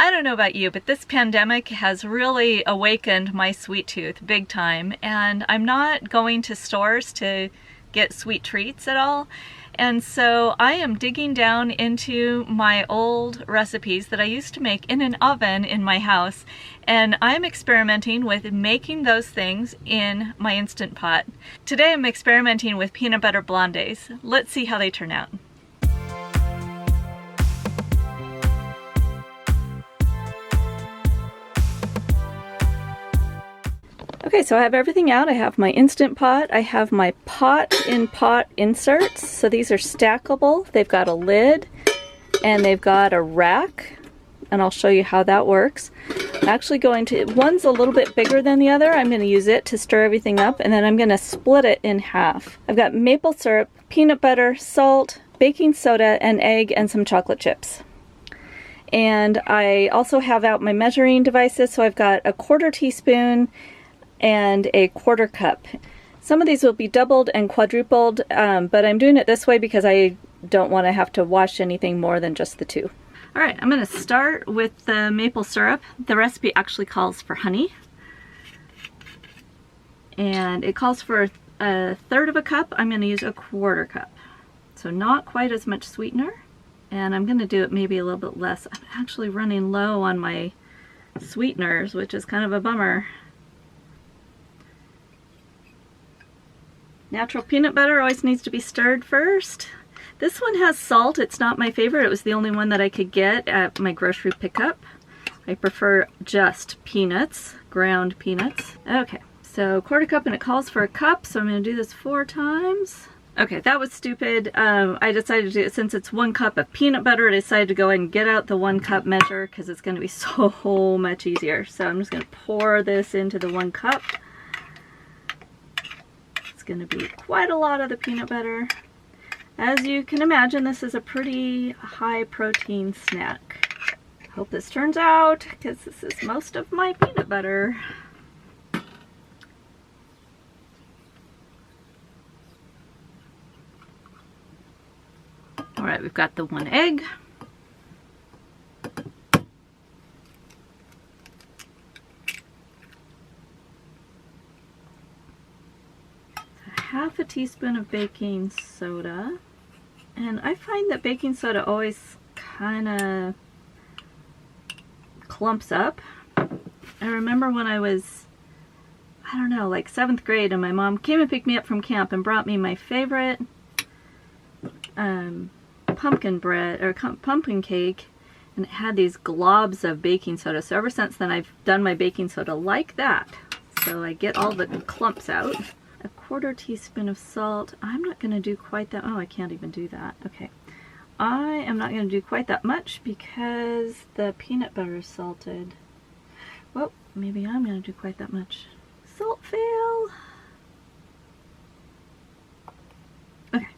I don't know about you, but this pandemic has really awakened my sweet tooth big time, and I'm not going to stores to get sweet treats at all. And so I am digging down into my old recipes that I used to make in an oven in my house, and I'm experimenting with making those things in my Instant Pot. Today I'm experimenting with peanut butter blondies. Let's see how they turn out. Okay, so I have everything out. I have my Instant Pot. I have my pot-in-pot inserts. So these are stackable. They've got a lid and they've got a rack, and I'll show you how that works. I'm actually going to, one's a little bit bigger than the other. I'm going to use it to stir everything up, and then I'm going to split it in half. I've got maple syrup, peanut butter, salt, baking soda, an egg, and some chocolate chips. And I also have out my measuring devices, so I've got a 1/4 teaspoon and a 1/4 cup. Some of these will be doubled and quadrupled, but I'm doing it this way because I don't want to have to wash anything more than just the two. Alright, I'm going to start with the maple syrup. The recipe actually calls for honey, and it calls for 1/3 of a cup. I'm going to use a 1/4 cup, so not quite as much sweetener, and I'm going to do it maybe a little bit less. I'm actually running low on my sweeteners, which is kind of a bummer. Natural peanut butter always needs to be stirred first. This one has salt. It's not my favorite. It was the only one that I could get at my grocery pickup. I prefer just peanuts, ground peanuts. Okay, so 1/4 cup, and it calls for a cup, so I'm going to do this 4 times. Okay, that was stupid. I decided to, since it's 1 cup of peanut butter, I decided to go ahead and get out the 1 cup measure because it's going to be so much easier. So I'm just going to pour this into the 1 cup. Going to be quite a lot of the peanut butter. As you can imagine, this is a pretty high protein snack. Hope this turns out, because this is most of my peanut butter. Alright, we've got the 1 egg. Half a teaspoon of baking soda, and I find that baking soda always kind of clumps up. I remember when I was, I don't know, like 7th grade, and my mom came and picked me up from camp and brought me my favorite pumpkin bread or pumpkin cake, and it had these globs of baking soda. So ever since then I've done my baking soda like that, so I get all the clumps out. A 1/4 teaspoon of salt. I'm not going to do quite that. Oh, I can't even do that. Okay. I am not going to do quite that much because the peanut butter is salted. Well, maybe I'm going to do quite that much. Salt fail. Okay.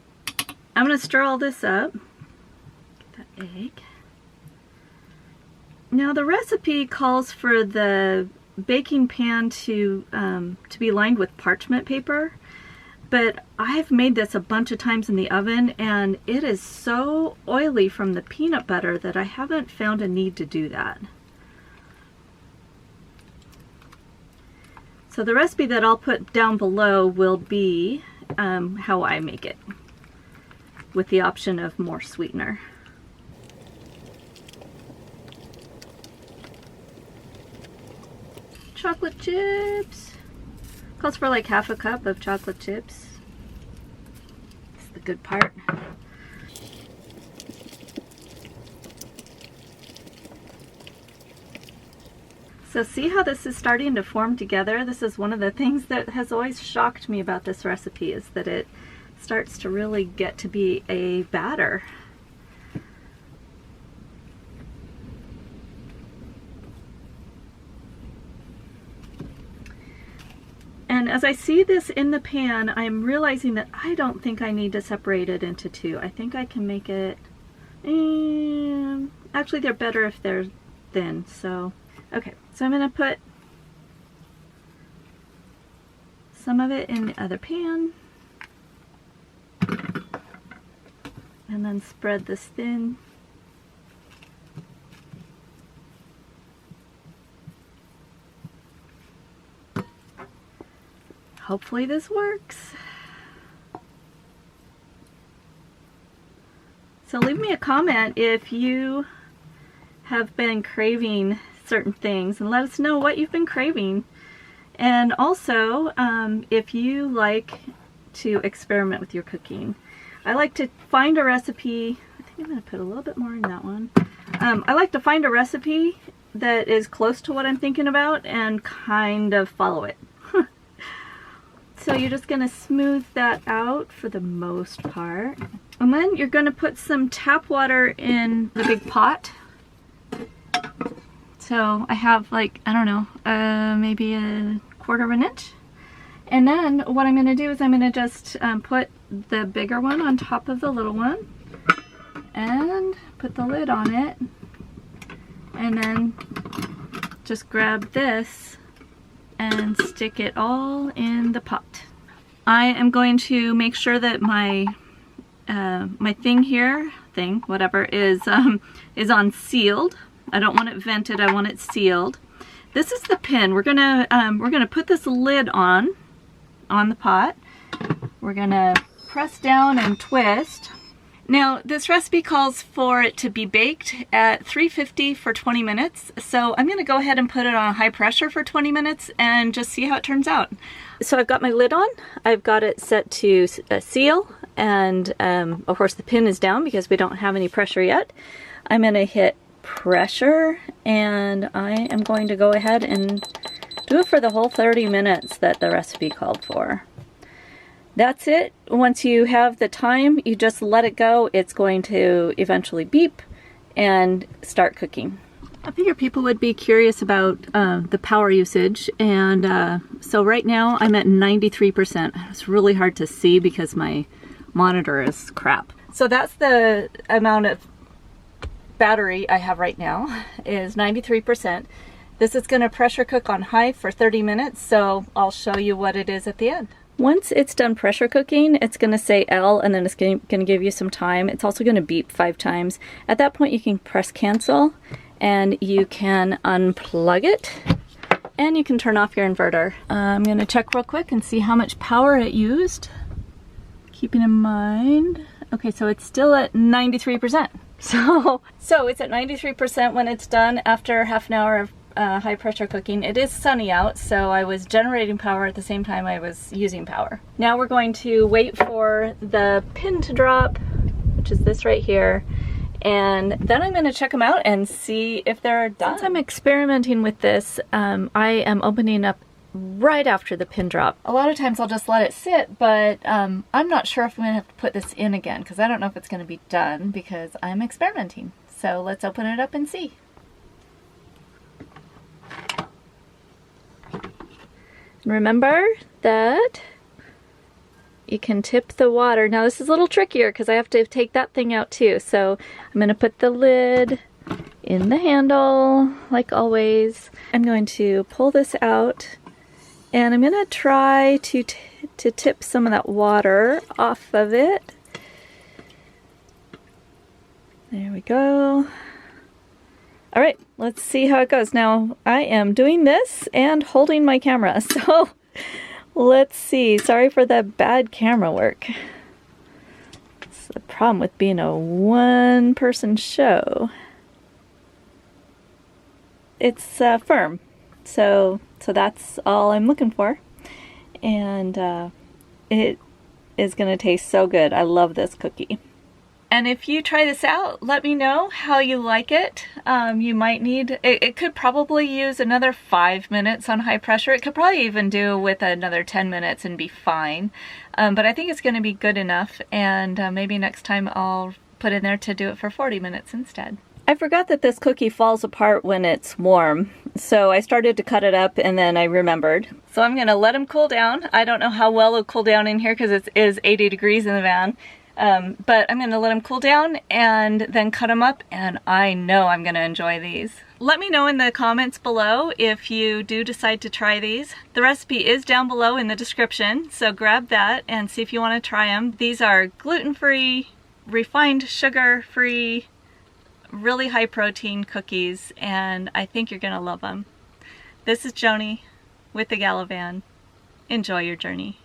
I'm going to stir all this up. Get that egg. Now the recipe calls for the baking pan to be lined with parchment paper, but I've made this a bunch of times in the oven, and it is so oily from the peanut butter that I haven't found a need to do that. So the recipe that I'll put down below will be how I make it, with the option of more sweetener. Chocolate chips. Calls for like half a cup of chocolate chips. That's the good part. So see how this is starting to form together? This is one of the things that has always shocked me about this recipe, is that it starts to really get to be a batter. And as I see this in the pan, I'm realizing that I don't think I need to separate it into 2. I think I can make it, actually they're better if they're thin, so, okay. So I'm going to put some of it in the other pan, and then spread this thin. Hopefully this works. So leave me a comment if you have been craving certain things and let us know what you've been craving. And also, if you like to experiment with your cooking. I like to find a recipe. I think I'm going to put a little bit more in that one. I like to find a recipe that is close to what I'm thinking about and kind of follow it. So you're just going to smooth that out for the most part. And then you're going to put some tap water in the big pot. So I have like, I don't know, maybe a quarter of an inch. And then what I'm going to do is I'm going to just put the bigger one on top of the little one and put the lid on it, and then just grab this and stick it all in the pot. I am going to make sure that my whatever is on sealed. I don't want it vented, I want it sealed. This is the pin. We're gonna put this lid on the pot. We're gonna press down and twist. Now this recipe calls for it to be baked at 350 for 20 minutes. So I'm gonna go ahead and put it on high pressure for 20 minutes and just see how it turns out. So I've got my lid on. I've got it set to seal, and of course the pin is down because we don't have any pressure yet. I'm gonna hit pressure, and I am going to go ahead and do it for the whole 30 minutes that the recipe called for. That's it. Once you have the time, you just let it go. It's going to eventually beep and start cooking. I figure people would be curious about the power usage, and so right now I'm at 93%. It's really hard to see because my monitor is crap. So that's the amount of battery I have right now, is 93%. This is going to pressure cook on high for 30 minutes, so I'll show you what it is at the end. Once it's done pressure cooking, it's going to say L, and then it's going to give you some time. It's also going to beep 5 times. At that point you can press cancel, and you can unplug it, and you can turn off your inverter. I'm going to check real quick and see how much power it used, keeping in mind, okay, so it's still at 93%. So it's at 93% when it's done after half an hour of high pressure cooking. It is sunny out, so I was generating power at the same time I was using power. Now we're going to wait for the pin to drop, which is this right here, and then I'm going to check them out and see if they're done. Since I'm experimenting with this, I am opening up right after the pin drop. A lot of times I'll just let it sit, but I'm not sure if I'm going to have to put this in again because I don't know if it's going to be done because I'm experimenting. So let's open it up and see. Remember that you can tip the water. Now this is a little trickier because I have to take that thing out too. So I'm going to put the lid in the handle like always. I'm going to pull this out, and I'm going to try to tip some of that water off of it. There we go. All right, let's see how it goes. Now, I am doing this and holding my camera, so let's see. Sorry for the bad camera work. It's the problem with being a one-person show. It's firm. So that's all I'm looking for, and it is going to taste so good. I love this cookie. And if you try this out, let me know how you like it. You might need, it could probably use another 5 minutes on high pressure. It could probably even do with another 10 minutes and be fine. But I think it's going to be good enough, and maybe next time I'll put in there to do it for 40 minutes instead. I forgot that this cookie falls apart when it's warm, so I started to cut it up and then I remembered. So I'm going to let them cool down. I don't know how well it'll cool down in here because it is 80 degrees in the van. But I'm going to let them cool down and then cut them up, and I know I'm going to enjoy these. Let me know in the comments below if you do decide to try these. The recipe is down below in the description, so grab that and see if you want to try them. These are gluten-free, refined sugar-free, really high protein cookies, and I think you're going to love them. This is Joni with TheGalavan. Enjoy your journey.